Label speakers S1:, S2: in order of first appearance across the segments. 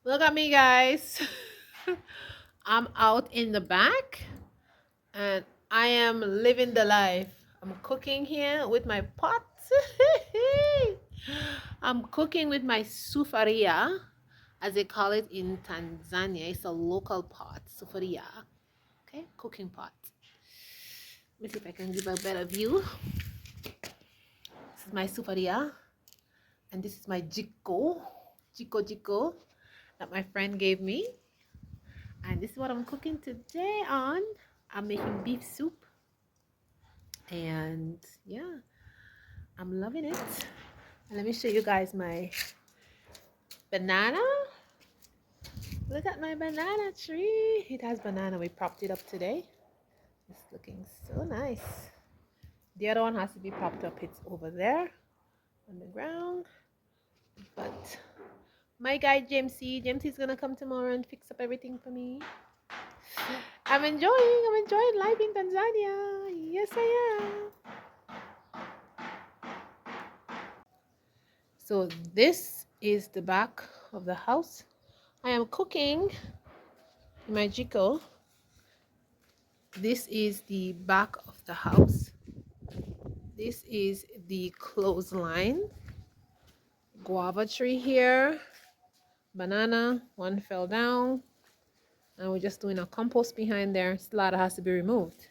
S1: Look at me, guys. I'm out in the back and I am living the life. I'm cooking here with my pot. I'm cooking with my sufaria, as they call it in Tanzania. It's a local pot, sufaria. Okay, cooking pot. Let me see if I can give a better view. This is my sufaria, and this is my jiko that my friend gave me. And this is what I'm cooking today on. I'm making beef soup. And yeah, I'm loving it. And let me show you guys my banana. Look at my banana tree. It has banana. We propped it up today. It's looking so nice. The other one has to be propped up. It's over there on the ground. But my guy Jamesy is gonna come tomorrow and fix up everything for me. I'm enjoying life in Tanzania. Yes, I am. So this is the back of the house. I am cooking in my jiko. This is the back of the house. This is the clothesline. Guava tree here. Banana, one fell down. And we're just doing a compost behind there. Still a lot has to be removed.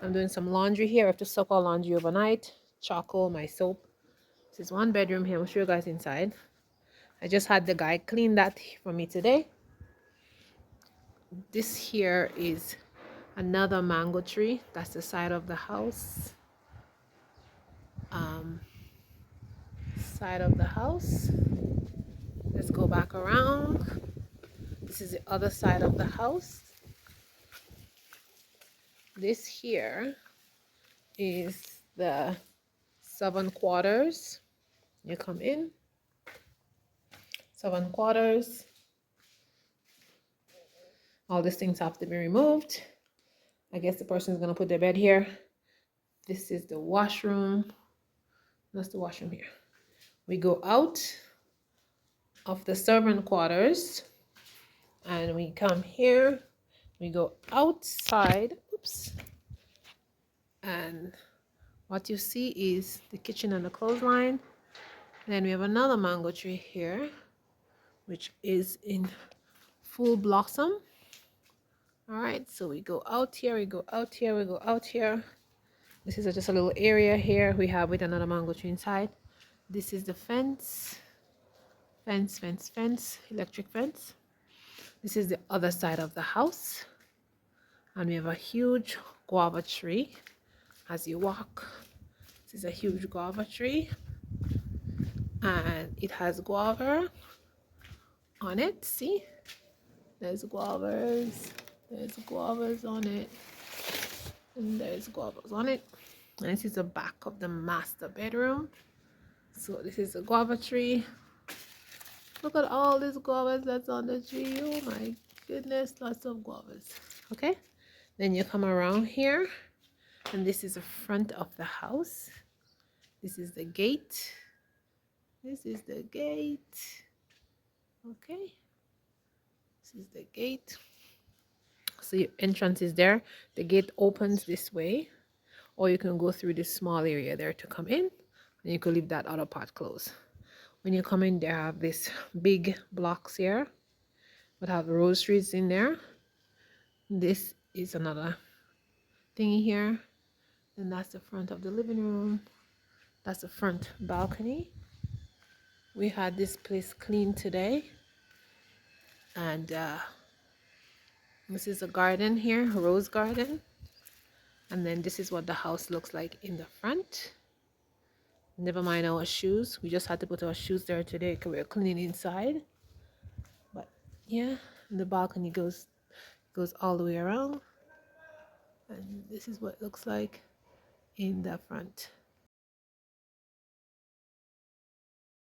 S1: I'm doing some laundry here. I have to soak our laundry overnight. Charcoal, my soap. This is one bedroom here. I'll show you guys inside. I just had the guy clean that for me today. This here is another mango tree. That's the side of the house. Side of the house. Let's go back around. This is the other side of the house. This here is the 7/4. You come in. 7/4. All these things have to be removed. I guess the person is going to put their bed here. This is the washroom. That's the washroom here. We go out of the servant quarters and we come here. We go outside. Oops. And what you see is the kitchen and the clothesline. And then we have another mango tree here, which is in full blossom. All right, so we go out here, we go out here, we go out here. This is just a little area here we have with another mango tree inside. This is the fence, electric fence. This is the other side of the house. And we have a huge guava tree as you walk. This is a huge guava tree. And it has guava on it. See? There's guavas. There's guavas on it. And there's guavas on it. And this is the back of the master bedroom. So this is a guava tree. Look at all these guavas that's on the tree. Oh my goodness, lots of guavas. Okay, then you come around here, and this is the front of the house. This is the gate. This is the gate. Okay, this is the gate. So your entrance is there. The gate opens this way, or you can go through this small area there to come in, and you can leave that other part closed. When you come in, there have this big blocks here that have rose trees in there. This is another thingy here, and that's the front of the living room. That's the front balcony. We had this place cleaned today, and this is a garden here, a rose garden. And then this is what the house looks like in the front. Never mind our shoes. We just had to put our shoes there today because we're cleaning inside. But yeah, the balcony goes all the way around. And this is what it looks like in the front.